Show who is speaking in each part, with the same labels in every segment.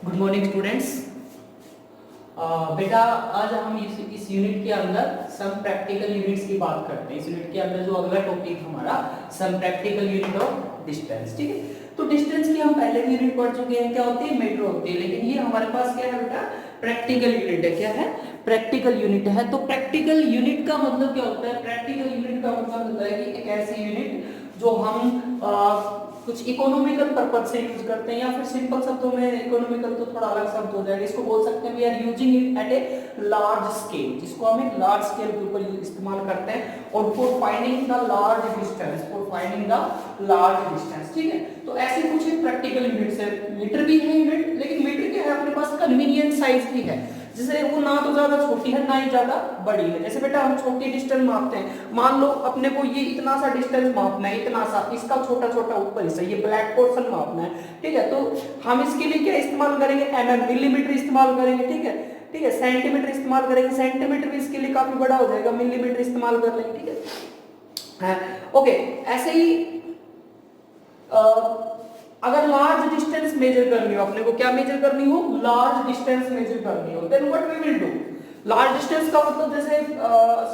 Speaker 1: Good morning students. बेटा आज हम इस यूनिट के अंदर सम प्रैक्टिकल यूनिट्स की बात करते हैं। इस यूनिट के अंदर जो अगला टॉपिक हमारा some practical unit of distance. ठीक है, तो डिस्टेंस की हम पहले भी यूनिट पढ़ चुके हैं, क्या होती है, मीटर होती है। लेकिन ये हमारे पास क्या है बेटा, प्रैक्टिकल यूनिट है। क्या है, प्रैक्टिकल यूनिट है। तो प्रैक्टिकल यूनिट का मतलब क्या होता है, प्रैक्टिकल यूनिट का मतलब होता है कि एक ऐसी यूनिट जो हम कुछ इकोनॉमिकल पर्पज से यूज करते हैं, या फिर सिंपल शब्दों में, इकोनॉमिकल तो थोड़ा अलग शब्द हो जाएगा, इसको बोल सकते हैं we are using it at a large scale, जिसको हम एक लार्ज स्केल के ऊपर इस्तेमाल करते हैं। और for finding the large distance, for finding the large distance. ठीक है, तो ऐसे कुछ प्रैक्टिकल यूनिट्स है। मीटर भी है यूनिट, लेकिन मीटर क्या है, अपने पास कन्वीनियंट साइज की है, जैसे वो ना तो ज्यादा छोटी है ना ही ज्यादा बड़ी है। जैसे बेटा हम छोटी डिस्टेंस मापते हैं, मान लो अपने को ये इतना सा डिस्टेंस मापना है, इतना सा, इसका छोटा छोटा ऊपर हिस्सा, ये ब्लैक पोर्शन मापना है। ठीक है, तो हम इसके लिए क्या इस्तेमाल करेंगे, mm, मिलीमीटर इस्तेमाल करेंगे। ठीक है, ठीक है, सेंटीमीटर इस्तेमाल करेंगे, सेंटीमीटर भी इसके लिए काफी बड़ा हो जाएगा, मिलीमीटर इस्तेमाल कर लेंगे। ठीक है, ओके। ऐसे ही अगर लार्ज डिस्टेंस मेजर करनी हो, अपने को क्या मेजर करनी हो, लार्ज डिस्टेंस मेजर करनी हो, then what we will do. Large distance का मतलब जैसे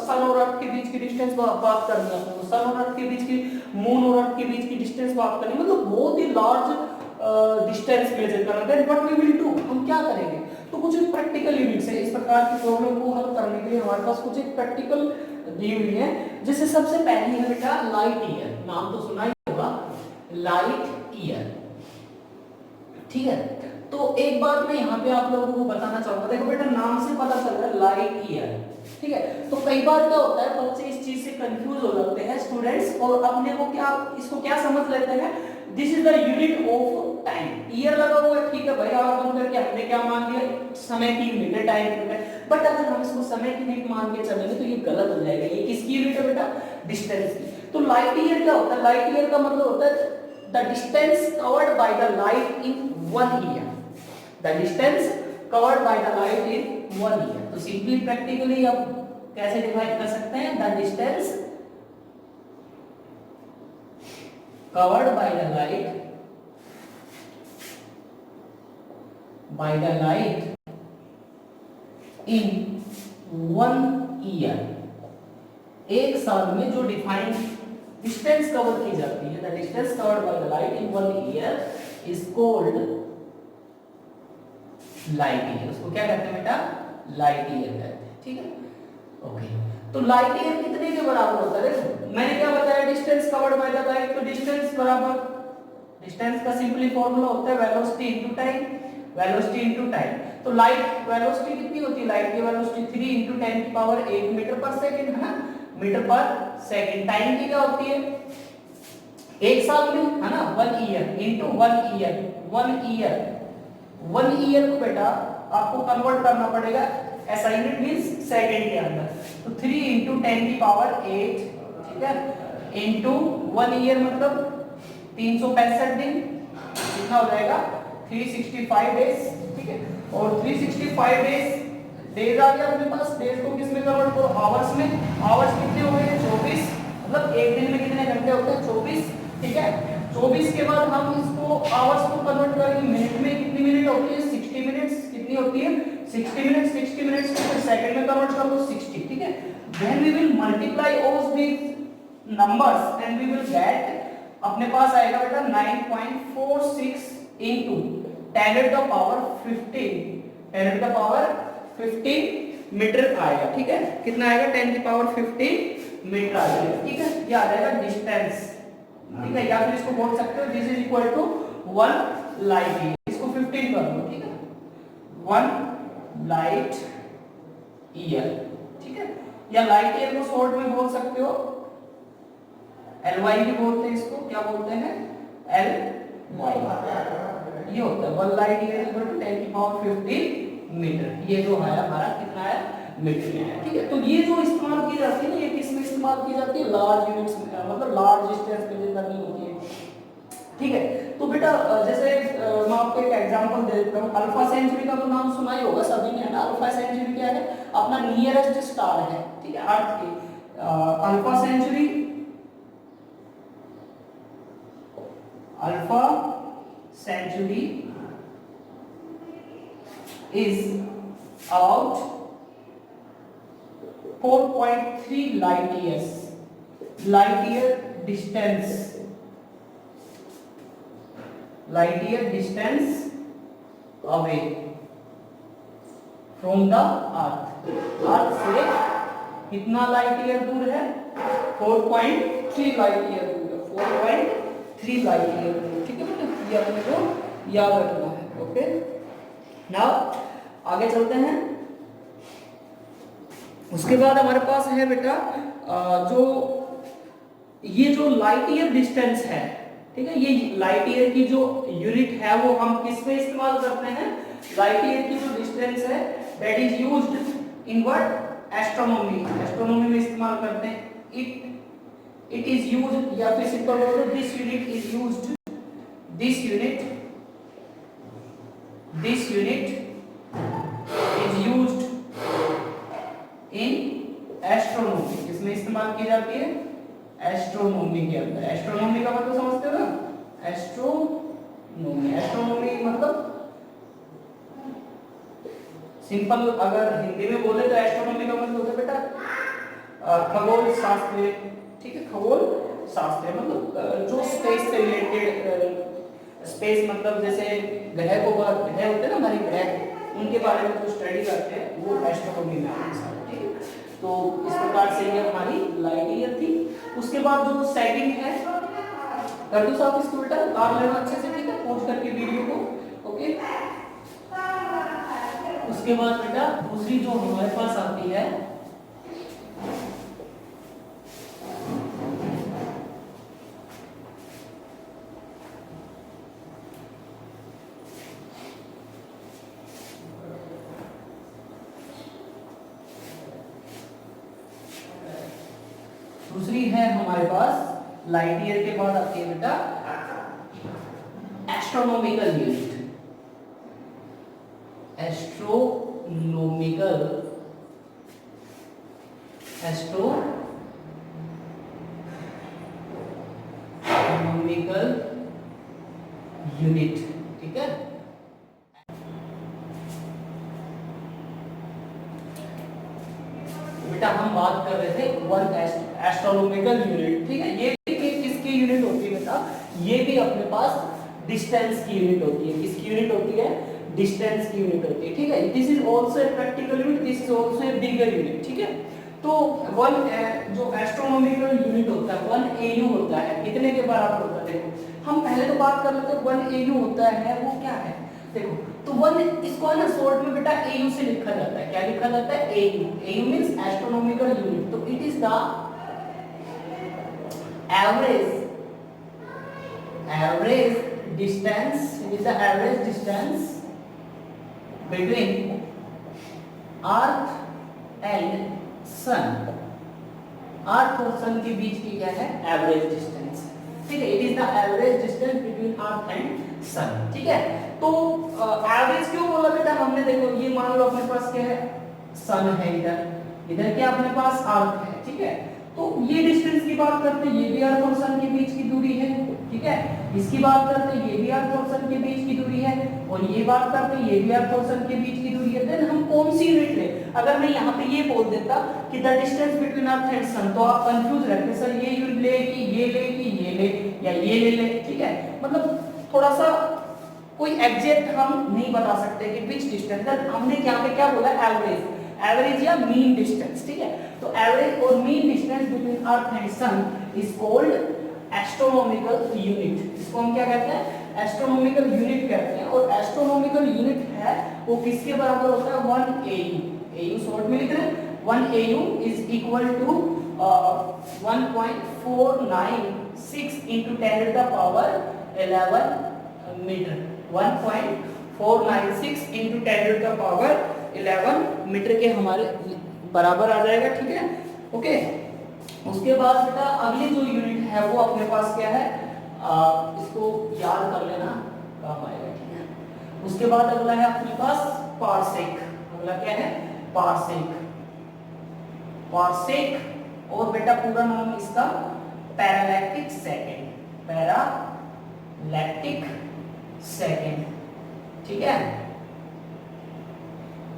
Speaker 1: सन और अर्थ के बीच की डिस्टेंस बात करनी है, तो सन और अर्थ के बीच की, मून और अर्थ के बीच की डिस्टेंस बात करनी, मतलब बहुत ही लार्ज डिस्टेंस मेजर करना। Then what we will do, हम क्या करेंगे, तो कुछ प्रैक्टिकल यूनिट्स है। इस प्रकार की प्रॉब्लम को हल करने के लिए हमारे पास कुछ एक प्रैक्टिकल दी हुई है। जैसे सबसे पहली है बेटा लाइट ईयर, नाम तो सुना ही होगा, लाइट ईयर। ठीक है, तो एक बात मैं यहाँ पे आप लोगों को बताना चाहूंगा, देखो बेटा नाम से पता चल रहा है लाइट ईयर। ठीक है, तो कई बार क्या होता है, बच्चे इस चीज से कंफ्यूज हो जाते हैं स्टूडेंट्स, और अपने को क्या, इसको क्या समझ लेते हैं, this is the unit of time. Year लगा हुआ है, ठीक है भाई, आप बंद करके हमने क्या मान लिया, समय की यूनिट है, टाइम की यूनिट है। बट अगर हम इसको समय की यूनिट मान के चलेंगे तो ये गलत हो जाएगा। ये किसकी यूनिट है बेटा, डिस्टेंस की। तो लाइट ईयर क्या होता है, लाइट ईयर का मतलब होता है the distance covered by the light in 1 year, the distance covered by the light in 1 year। तो सिंपली प्रैक्टिकली अब कैसे डिफाइन कर सकते हैं, the distance covered by the light in 1 year, एक साल में जो डिफाइन डिस्टेंस कवर की जाती है, the distance covered by the light in 1 year is called light year. उसको क्या कहते हैं बेटा, लाइट ईयर कहते हैं। ठीक है, ओके। तो लाइट ईयर कितने के बराबर होता है, देखो मैंने क्या बताया, distance covered by the light, तो डिस्टेंस बराबर, डिस्टेंस का सिंपली फार्मूला होता है velocity into time, velocity into time. तो लाइट वेलोसिटी कितनी होती है, लाइट की वेलोसिटी 3 × 10⁻8 मीटर पर सेकंड है ना, मीटर पर सेकंड। टाइम की क्या होती है, एक साल में है ना, 1 ईयर इनटू 1 ईयर, 1 ईयर को बेटा आपको कन्वर्ट करना पड़ेगा, ऐसा यूनिट मींस सेकंड के अंदर। तो 3 × 10⁸, ठीक है, इनटू 1 ईयर मतलब 365 दिन, कितना हो जाएगा, 365 डेज। ठीक है, और 365 डेज आ गया अपने पास, डेज को किस में कन्वर्ट करो, आवर्स में। आवर्स कितने हो गए, 24, मतलब एक दिन में कितने घंटे होते हैं, 24। ठीक है, 24 के बाद हम इसको आवर्स को कन्वर्ट करेंगे मिनट में, कितनी मिनट होती है, 60 मिनट्स। कितनी होती है, 60 मिनट्स। 60 मिनट्स को फिर सेकंड में कन्वर्ट कर दो, 60। ठीक है, then we will multiply all these numbers and we will get, अपने पास आएगा बेटा 9.46 इनटू 10⁻15 मीटर आएगा। ठीक है, कितना आएगा, 10⁻15 मीटर आ जाएगा। ठीक है, ये आ जाएगा डिस्टेंस। ठीक है, या फिर इसको बोल सकते हो this is equal to 1 light year, इसको 15 कर दो। ठीक है, 1 लाइट ईयर। ठीक है, या लाइट ईयर को शॉर्ट में बोल सकते हो LY भी बोलते हैं, इसको क्या बोलते हैं, LY। ये होता है 1 light year equal to 10⁻15 metre. ये जो है हमारा कितना है, मीटर में है। ठीक है, तो ये जो इस्तेमाल की जाती है ना, ये किस में इस्तेमाल की जाती है, लार्ज यूनिट्स में, मतलब लार्ज डिस्टेंस मेजर करनी होती है। ठीक है, तो बेटा जैसे मैं आपको एक एग्जांपल दे देता हूँ। अल्फा सेंचुरी का तो नाम सुना ही होगा सभी ने, है ना। अल्फा सेंचुरी क्या है, अपना नियरेस्ट स्टार है, ठीक है, अर्थ की। Alpha century, alpha century is about 4.3 light years. Light year distance away from the earth. अर्थ से कितना लाइट ईयर दूर है? 4.3 लाइट ईयर दूर है, 4.3 लाइट ईयर दूर। ठीक है बेटा, ये अपने को याद रखना है। ओके, नाउ आगे चलते हैं। उसके बाद हमारे पास है बेटा जो ये जो लाइट ईयर डिस्टेंस है, ठीक है, ये लाइट ईयर की जो यूनिट है वो हम किस में इस्तेमाल करते हैं? लाइट ईयर की जो डिस्टेंस है that is used in what? Astronomy. Astronomy में इस्तेमाल करते हैं। इट इज यूज्ड, या फिर सिंपल बोल दो this unit is used, this unit is used in astronomy. इसमें इस्तेमाल की जाती है एस्ट्रोनॉमी के अंदर। एस्ट्रोनॉमी का मतलब समझते हो ना? एस्ट्रोनॉमी मतलब सिंपल अगर हिंदी में बोले तो एस्ट्रोनॉमी का मतलब होता है बेटा खगोल शास्त्र। ठीक है, खगोल शास्त्र मतलब जो स्पेस से रिलेटेड, स्पेस मतलब जैसे ग्रह को, ग्रह होते हैं ना हमारे ग्रह, उनके बारे में जो स्टडी करते हैं वो एस्ट्रोनॉमी में आते हैं। ठीक है, तो इस प्रकार से ये हमारी लाइट ईयर थी। उसके बाद जो सेकंड है, कर दो साहब इसको बेटा, आप लेना अच्छे से, ठीक है, पॉज करके वीडियो को। ओके, उसके बाद बेटा दूसरी जो हमारे पास आती है हमारे पास लाइट ईयर के बाद आती है बेटा एस्ट्रोनॉमिकल यूनिट। एस्ट्रोनॉमिकल यूनिट, ठीक है। बेटा हम बात कर रहे थे वन एस्ट्रोनॉमिकल यूनिट, ठीक है। ये किसकी यूनिट होती है बेटा? ये भी अपने पास डिस्टेंस की यूनिट होती है। किसकी यूनिट होती है? डिस्टेंस की यूनिट होती है, ठीक है। This is also a practical unit, this is also a bigger unit, ठीक है। तो वन जो एस्ट्रोनॉमिकल यूनिट होता है 1 AU होता है, कितने के बराबर होता है? देखो हम पहले तो बात कर लेते हैं 1 AU होता है वो क्या है। देखो तो 1 इसको है ना शॉर्ट में बेटा AU से लिखा जाता है। क्या लिखा जाता है? AU। AU means astronomical unit. तो it is the average distance, it is the average distance between earth and sun। अर्थ और सन के बीच की क्या है? एवरेज डिस्टेंस, ठीक है। It is the average distance between earth and sun, ठीक है। तो एवरेज क्यों बोला बेटा हमने? देखो ये मान लो अपने पास क्या है? सन है, इधर क्या अपने पास अर्थ है, ठीक है। तो ये डिस्टेंस की बात करते हैं, ये भी अर्थ और सन के बीच की दूरी है, ठीक है। इसकी बात करते हैं, ये भी अर्थ और सन के बीच की दूरी है, और ये बात करते हैं, ये भी अर्थ और सन के बीच की दूरी है। देन हम कौन सी यूनिट ले? अगर मैं यहाँ पे ये बोल देता कि the distance between earth and sun, तो आप कंफ्यूज रहते सर ये यूनिट ले कि ये ले कि ये ले या ये ले, ठीक है। मतलब थोड़ा सा कोई एग्जैक्ट हम नहीं बता सकते कि विच डिस्टेंस। हमने यहाँ पे क्या बोला? एवरेज या मीन डिस्टेंस, ठीक है। तो एवरेज और mean distance between earth and sun is called astronomical unit. इसको हम क्या कहते हैं? एस्ट्रोनॉमिकल यूनिट कहते हैं। और एस्ट्रोनॉमिकल यूनिट है वो किसके बराबर होता है? 1 AU। AU शॉर्ट में लिख रहे हैं। 1 AU is equal to 1.496 into 10 to the power 11 metre. 1.496 into 10 to the power 11 metre के हमारे बराबर आ जाएगा, ठीक है। ओके, उसके बाद बेटा अगली जो यूनिट है वो अपने पास क्या है? इसको याद कर लेना, काम आएगा, ठीक है। उसके बाद अगला है अपने पास पारसेक। अगला क्या है? पारसेक। और बेटा पूरा नाम इसका पैरालैक्टिक सेकेंड, ठीक है।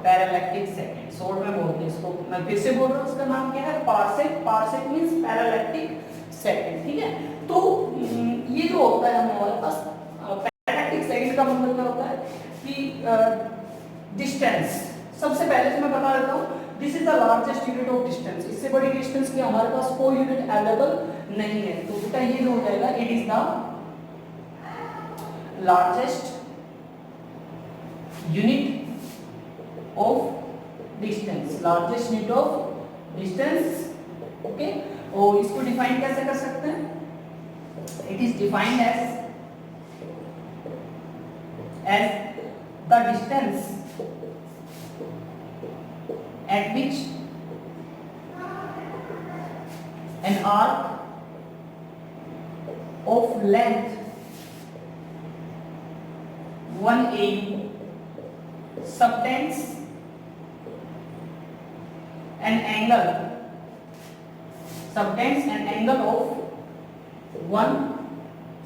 Speaker 1: पैरालैक्टिक सेकंड, शॉर्ट में बोलते हैं इसको। मैं फिर से बोल रहा हूँ, उसका नाम क्या है, पार्सेक। पार्सेक मींस पैरालैक्टिक सेकंड, ठीक है। तो ये जो होता है हमारे पास पैरालैक्टिक सेकंड का मतलब क्या होता है कि डिस्टेंस। सबसे पहले तो मैं बता देता हूँ, this is the largest unit of distance. इससे बड़ी डिस्टेंस की हमारे पास कोई यूनिट अवेलेबल नहीं है। तो बेटा ये जो हो जाएगा, it is the largest unit of distance, largest unit of distance, okay. और इसको डिफाइन कैसे कर सकते हैं, it is defined as the distance at which an arc of length 1 AU subtends an angle of 1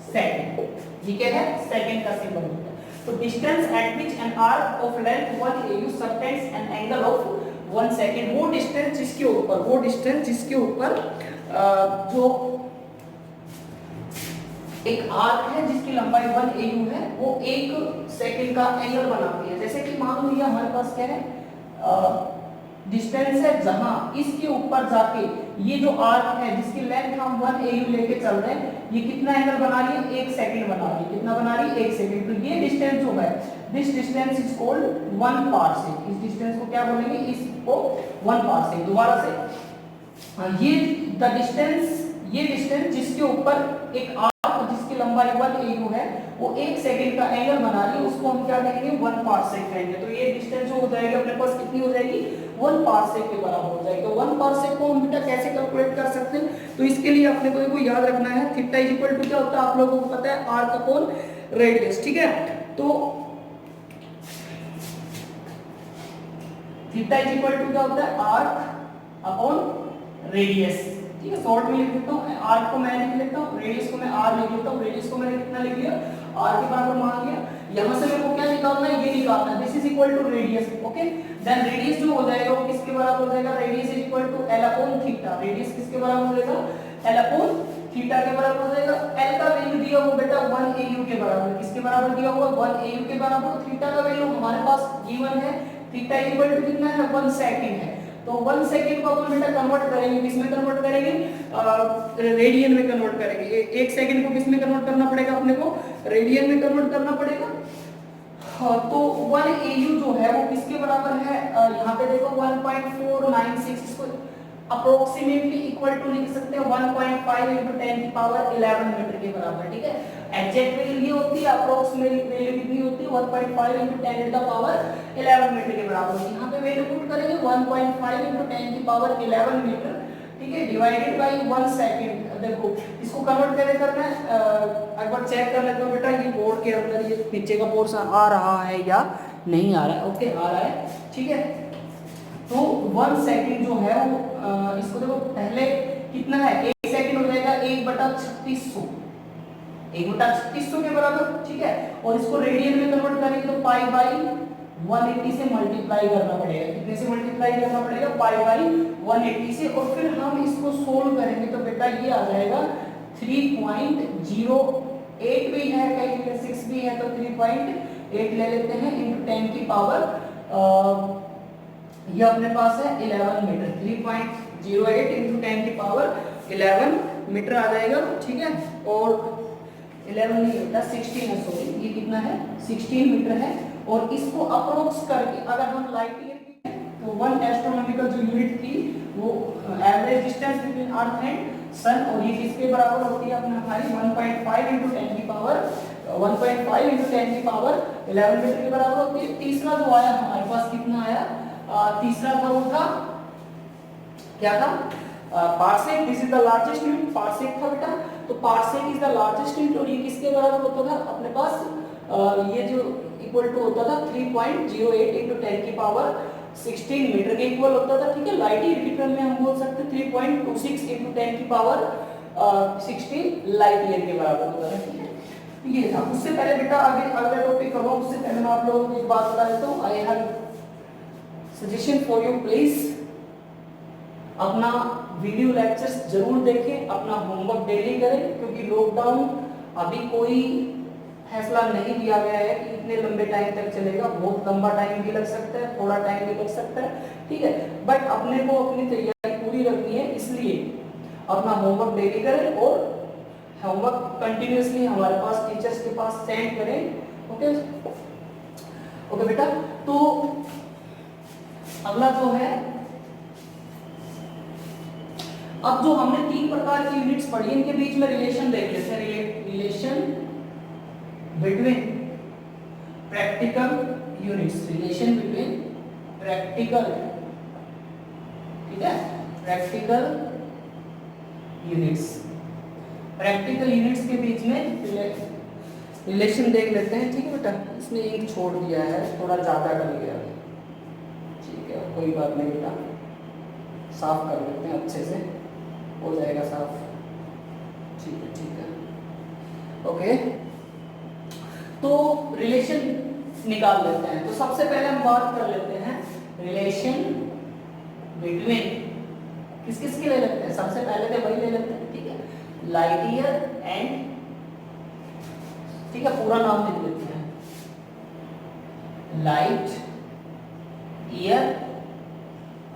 Speaker 1: second। ये क्या है, second का सिंबल होता है। तो distance eight which an arc of length 1 AU subtends an angle of 1 second, वो distance जिसके ऊपर जो एक आर्क है जिसकी लंबाई 1 AU है, वो 1 सेकेंड का एंगल बनाती है। जैसे कि मान लीजिए हमारे पास क्या है, डिस्टेंस है जहां इसके ऊपर जाके ये जो आर्क है जिसकी लेंथ हम 1 AU लेके चल रहे हैं, ये कितना एंगल बना रही है, 1 सेकंड बना रही है। कितना बना रही है, 1 सेकंड। तो ये डिस्टेंस जो है, this distance is called 1 parsec. इस डिस्टेंस को क्या बोलेंगे, इसको 1 पार्सेक। दोबारा से ये ये डिस्टेंस जिसके ऊपर एक आर्क जिसकी लंबाई 1 AU है, वो 1 सेकंड का एंगल बना रही है, उसको हम क्या कहेंगे, 1 पार्सेक कहेंगे। तो ये डिस्टेंस जो हो जाएगी अपने पास कितनी हो जाएगी, 1 पार्सेक के बराबर हो जाएगी। तो 1 पार्सेक को हम बेटा कैसे कैलकुलेट कर सकते हैं, तो इसके लिए अपने को देखो याद रखना है, थीटा इज इक्वल टू क्या होता है, आप लोगों को पता है, आर्क अपॉन रेडियस, ठीक है। तो थीटा इज इक्वल टू क्या होता है, आर्क अपॉन रेडियस, ठीक है। शॉर्ट में लिख देता हूँ, आर्क को मैं लिख लेता हूँ, रेडियस को मैं आर लिख लेता हूँ। रेडियस को मैंने कितना लिख लिया, आर के बराबर मान लिया। यहां से मेरे को क्या निकालना है, ये निकालना है, this is equal to radius, okay. Then radius जो हो जाएगा वो किसके बराबर हो जाएगा, radius is equal to L upon theta. Radius किसके बराबर हो जाएगा, एल अपॉन थीटा के बराबर हो जाएगा। एल का वैल्यू दिया हुआ बेटा 1 AU के बराबर, किसके बराबर दिया हुआ, 1 AU के बराबर। थीटा का वैल्यू हमारे पास गिवन है, थीटा इक्वल टू कितना है, 1 सेकंड है। तो 1 सेकंड को अपन बेटा कन्वर्ट करेंगे, किसमें कन्वर्ट करेंगे, रेडियन में कन्वर्ट करेंगे। 1 सेकंड को किसमें कन्वर्ट करना पड़ेगा, अपने को रेडियन में कन्वर्ट करना पड़ेगा। तो 1 AU जो है वो किसके बराबर है, यहाँ पे देखो 1.496, इसको अप्रोक्सीमेटली इक्वल टू लिख सकते हैं 1.5 × 10⁻11 मीटर के बराबर, ठीक है। एग्जैक्ट वैल्यू ये होती है, अप्रोक्सीमेट वैल्यू कितनी होती है, 1.5 × 10⁻11 मीटर के बराबर। यहाँ पे वैल्यू पुट करेंगे 1.5 × 10⁻11 मीटर, ठीक है, डिवाइडेड बाय 1 सेकंड। देखो इसको कन्वर्ट कैसे करना है, एक बार चेक कर लेते हो बेटा, ये बोर्ड के अंदर ये नीचे का पोर्शन आ रहा है या नहीं आ रहा है, ओके आ रहा है, ठीक है। तो 1 सेकंड जो है वो इसको देखो पहले कितना है, 1 सेकंड हो जाएगा 1/3600, 1/3600 के बराबर, ठीक है। और इसको रेडियन में कन्वर्ट करेंगे तो पाई बाई 180 से मल्टीप्लाई करना पड़ेगा। कितने से मल्टीप्लाई करना पड़ेगा, पाई बाई 180 से। और फिर हम इसको सोल्व करेंगे तो बेटा ये आ जाएगा 3.08 भी है, कहीं 6 भी है, तो 3.8 ले लेते हैं इंटू 10 की पावर ये अपने पास है 11 मीटर। 3.08 इंटू 10 की पावर 11 मीटर आ जाएगा, ठीक है। और 11 नहीं होता, 16 है, सॉरी, ये कितना है, 16 मीटर है। और इसको अप्रोक्स करके अगर हम लाइट ईयर की तो 1 एस्ट्रोनॉमिकल जो यूनिट थी वो average distance between earth and sun, और ये किसके बराबर होती है अपना हमारी 1.5 इंटू 10 की पावर 1.5 इंटू 10 की पावर 11 मीटर के बराबर होती है। तीसरा जो आया हमारे पास कितना आया, तीसरा था वो था क्या था, parsec. This is the largest unit, parsec था बेटा। तो parsec is the largest unit, और ये किसके बराबर होता था अपने पास, ये जो इक्वल टू होता था 3.08 इंटू 10 की पावर 16 मीटर के इक्वल होता था, ठीक है। लाइट ईयर की टर्म में हम बोल सकते हैं 3.26 इंटू 10 की पावर 16 लाइट ईयर के बराबर होता था, ठीक है। ये था। उससे पहले बेटा आगे अगला टॉपिक करो, उससे पहले मैं आप लोगों को एक बात बता देता हूँ। I have suggestion for you please, अपना वीडियो लेक्चर्स जरूर देखें, अपना होमवर्क डेली करें, क्योंकि लॉकडाउन अभी कोई फैसला नहीं लिया गया है कि इतने लंबे टाइम तक चलेगा। बहुत लंबा टाइम भी लग सकता है, थोड़ा टाइम भी लग सकता है, ठीक है, बट अपने को अपनी तैयारी पूरी रखनी है, इसलिए अपना होमवर्क डेली करें और होमवर्क कंटिन्यूअसली हमारे पास टीचर्स के पास सेंड करें। ओके ओके बेटा, तो अगला जो है, अब जो हमने 3 प्रकार की यूनिट्स पढ़ी, इनके बीच में रिलेशन देख लेते हैं। Relation between practical units, relation between practical, ठीक है, प्रैक्टिकल यूनिट्स, प्रैक्टिकल यूनिट्स के बीच में रिलेशन देख लेते हैं। ठीक है बेटा, इसमें इंक छोड़ दिया है, थोड़ा ज्यादा डल गया, ठीक है, कोई बात नहीं बेटा, साफ कर लेते हैं, अच्छे से हो जाएगा साफ, ठीक है ठीक है। ओके, तो रिलेशन निकाल लेते हैं। तो सबसे पहले हम बात कर लेते हैं रिलेशन बिटवीन, किस किस के ले लेते हैं, सबसे पहले तो वही ले लेते हैं, ठीक है, लाइट ईयर एंड, ठीक है, पूरा नाम लिख देते हैं, लाइट ईयर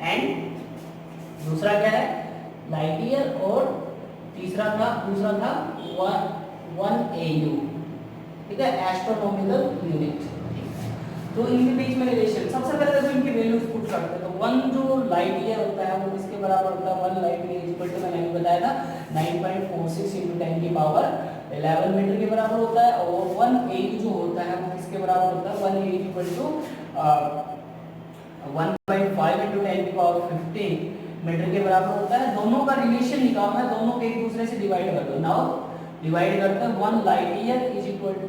Speaker 1: एंड, दूसरा क्या है, लाइट ईयर, और दूसरा था 1 AU, ठीक है, एस्ट्रोनॉमिकल यूनिट। तो इनके बीच में रिलेशन, सबसे पहले तो इनकी वैल्यूज पुट करते हैं। तो 1 जो लाइट ईयर होता है वो किसके बराबर होता है, 1 लाइट ईयर इक्वल टू, मैंने बताया था 9.46 × 10 की पावर 11 मीटर के बराबर होता है, और 1 AU जो होता है वो किसके बराबर होता है, 1 AU इक्वल टू 1.5 × 10 की पावर 15 मीटर के बराबर होता है। दोनों का रिलेशन निकालना है, दोनों को एक दूसरे से डिवाइड कर दो। नाउ डिवाइड करते हैं, 1 light year is equal to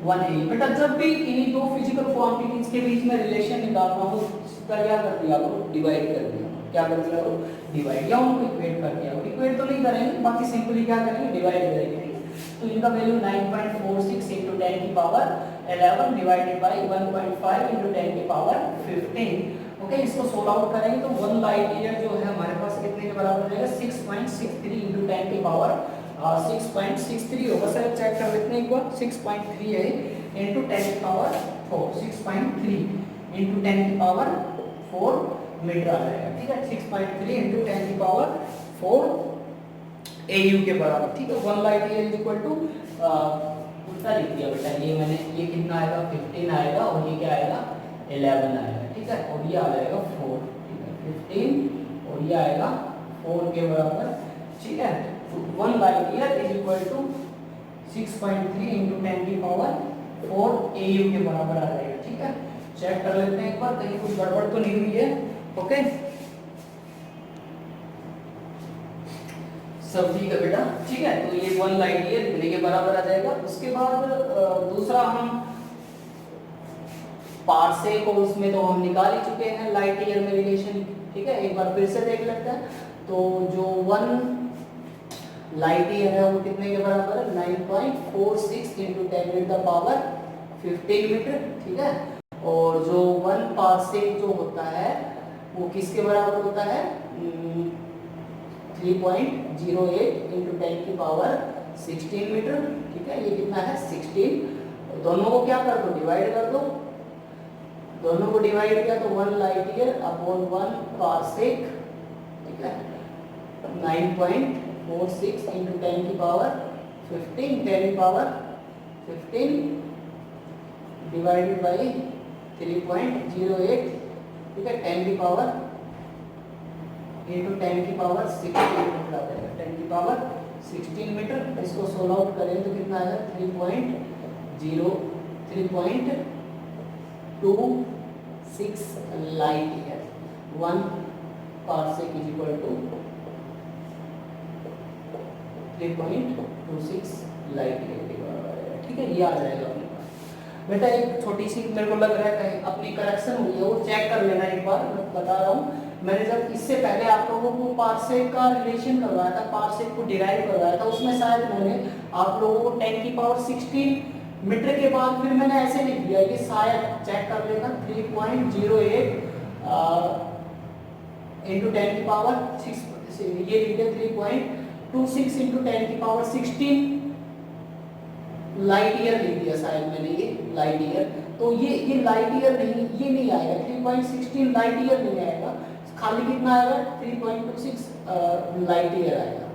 Speaker 1: 1 AU। बेटा जब भी इन्हीं दो फिजिकल क्वांटिटीज के बीच में रिलेशन निकालना हो, इसका क्या कर दिया करो, डिवाइड कर दिया, क्या कर दिया करो, डिवाइड, या उनको इक्वेट कर दिया। इक्वेट तो नहीं करेंगे, बाकी सिंपली क्या करेंगे, डिवाइड करेंगे। तो इनका वैल्यू 9.46 × 10 की पावर 11 डिवाइडेड बाय 1.5 × 10 की पावर 15। ओके, इसको सोल्व आउट करेंगे तो 1 लाइट ईयर जो है हमारे पास कितने के बराबर हो जाएगा, 6.63 × 10 की पावर 6.63 होगा, सर चेक कर लेते हैं एक बार, 6.3 है इंटू 10 की पावर 4, 6.3 इंटू 10 की पावर 4 मीटर आ जाएगा, ठीक है, 6.3 इंटू 10 की पावर 4 AU के बराबर, ठीक है। 1 light year is equal to, उल्टा लिख दिया बेटा, ये मैंने, ये कितना आएगा, 15 आएगा, और ये क्या आएगा, 11 आएगा, ठीक है, और ये आ जाएगा 4, ठीक है, 15 और ये आएगा 4 के बराबर, ठीक है। 1 light year is equal to 6.3 into 10 की पावर 4 AU के बराबर आ जाएगा, ठीक है। चेक कर लेते हैं एक बार, कहीं कुछ गड़बड़ तो नहीं हुई है। ओके, सब ठीक है बेटा, ठीक है। तो ये 1 लाइट ईयर इतने के बराबर आ जाएगा। उसके बाद दूसरा हम पार्सेक, और उसमें तो हम निकाल ही चुके हैं लाइट ईयर में रिलेशन, ठीक है। एक बार फिर से देख लेते हैं। तो जो 1 लाइट ईयर है वो कितने के बराबर है, 9.46 × 10⁻15 मीटर, ठीक है। और जो 1 पार्सेक जो होता है वो किसके बराबर होता है, 3.08 × 10⁻16 मीटर, ठीक है। ये कितना है, 16। दोनों को क्या कर दो, डिवाइड कर दो। दोनों को डिवाइड किया तो 1 लाइट ईयर अपॉन 1 पार्सेक, ठीक है, 9.46 × 10⁻15, 10⁻15 डिवाइडेड बाई 3.08, ठीक है, 10 की पावर इंटू 10 की पावर 16 मीटर आ जाएगा, 10 की पावर 16 मीटर। इसको सोल्व आउट करें तो कितना आएगा, 3.26 light year. 1 parsec is equal to 3.26 light year के बराबर आएगा, ठीक है। ये आ जाएगा अपने पास। बेटा एक छोटी सी मेरे को लग रहा है कहीं अपनी करेक्शन हुई है, वो चेक कर लेना एक बार, मैं बता रहा हूँ। मैंने जब इससे पहले आप लोगों को पार्सेक का रिलेशन करवाया था, पार्सेक को डिराइव करवाया था, उसमें शायद मैंने आप लोगों को 10 की पावर 16 मीटर के बाद फिर मैंने ऐसे लिख दिया, ये शायद चेक कर लेना, 3.08 इंटू 10 की पावर 6, ये लिखे 3.26 इंटू 10 की पावर 16 लाइट ईयर लिख दिया शायद मैंने, ये लाइट ईयर। तो ये लाइट ईयर नहीं, ये नहीं आएगा, 3.16 लाइट ईयर नहीं आएगा, खाली कितना आएगा 3.26 लाइट ईयर आएगा,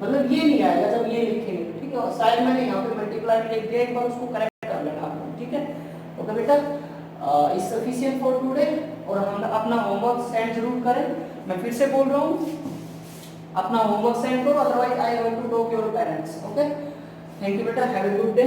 Speaker 1: मतलब ये नहीं आएगा जब ये लिखेंगे, ठीक है। और शायद मैंने यहाँ पे मल्टीप्लाई लिख दिया, एक बार उसको करेक्ट कर लेना आप, ठीक है। ओके बेटा, इज सफिशिएंट फॉर टुडे। और हम अपना होमवर्क सेंड जरूर करें, मैं फिर से बोल रहा हूँ अपना होमवर्क सेंड करो, otherwise I want to talk your parents. Okay, thank you बेटा, हैव अ गुड डे।